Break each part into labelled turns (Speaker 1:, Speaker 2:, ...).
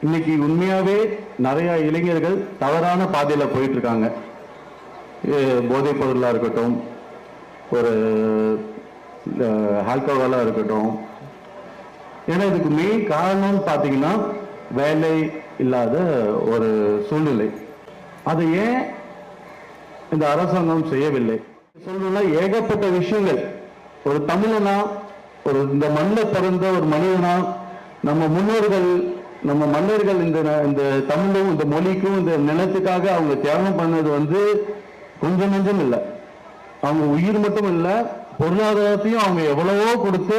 Speaker 1: இன்னைக்கு உண்மையாவே நிறைய இளைஞர்கள் தவறான பாதையில போயிட்டு இருக்காங்க. போதைப் பொருளா இருக்கட்டும், ஒரு ஆல்கஹாலா இருக்கட்டும். ஏன்னா இதுக்கு மெயின் காரணம் பார்த்தீங்கன்னா வேலை இல்லாத ஒரு சூழ்நிலை. அதை ஏன் இந்த அரசாங்கம் செய்யவில்லை? சொல்லணும்னா ஏகப்பட்ட விஷயங்கள். ஒரு தமிழனா, ஒரு இந்த மண்ணில் பிறந்த ஒரு மனிதனா, நம்ம முன்னோர்கள், நம்ம மன்னர்கள் இந்த தமிழும் இந்த மொழிக்கும் இந்த நிலத்துக்காக அவங்க தியாகம் பண்ணது கொஞ்சம் நஞ்சம் இல்லை. அவங்க உயிர் மட்டும் இல்லை, பொருளாதாரத்தையும் அவங்க எவ்வளவோ கொடுத்து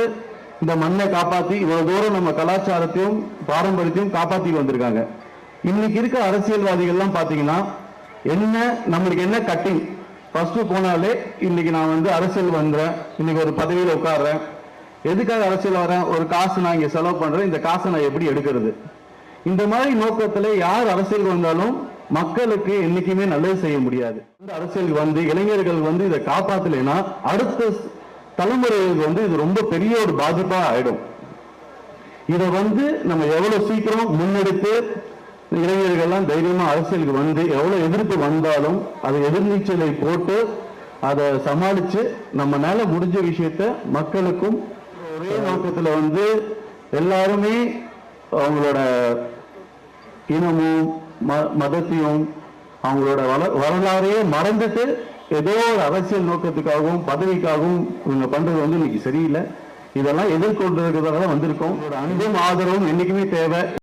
Speaker 1: இந்த மண்ணை காப்பாற்றி இவ்வளவு தூரம் நம்ம கலாச்சாரத்தையும் பாரம்பரியத்தையும் காப்பாற்றி வந்திருக்காங்க. இன்னைக்கு இருக்க அரசியல்வாதிகள்லாம் பார்த்தீங்கன்னா நம்மளுக்கு என்ன கட்டிங் ஃபர்ஸ்ட் போனாலே இன்னைக்கு நான் அரசியல் வந்தேன், இன்னைக்கு ஒரு பதவியில் உட்கார்றேன், எதுக்காக அரசியல் வரேன், ஒரு காசு நான் இங்க செலவு பண்றேன், இந்த காசை நான் எப்படி எடுக்கிறது, இந்த மாதிரி நோக்கத்துல யார் அரசியல் வந்தாலும் மக்களுக்கு என்னைக்குமே நல்லது செய்ய முடியாது. இந்த அரசியல் இளைஞர்கள் இதை காப்பாத்தலைன்னா அடுத்த தலைமுறைகளுக்கு இது ரொம்ப பெரிய ஒரு பாதிப்பா ஆயிடும். இதை நம்ம எவ்வளவு சீக்கிரம் முன்னெடுத்து இளைஞர்கள்லாம் தைரியமா அரசியலுக்கு எவ்வளவு எதிர்ப்பு வந்தாலும் அதை எதிர்நீச்சலை போட்டு அதை சமாளிச்சு நம்மளால முடிஞ்ச விஷயத்த மக்களுக்கும் ஒரே நோக்கத்துல எல்லாருமே அவங்களோட இனமும் மதத்தையும் அவங்களோட வரலாறையே மறந்துட்டு ஏதோ ஒரு அரசியல் நோக்கத்துக்காகவும் பதவிக்காகவும் இவங்க பண்றது இன்னைக்கு சரியில்லை. இதெல்லாம் எதிர்கொண்டிருக்கிறதாக வந்திருக்கோம். அன்பும் ஆதரவும் என்னைக்குமே தேவை.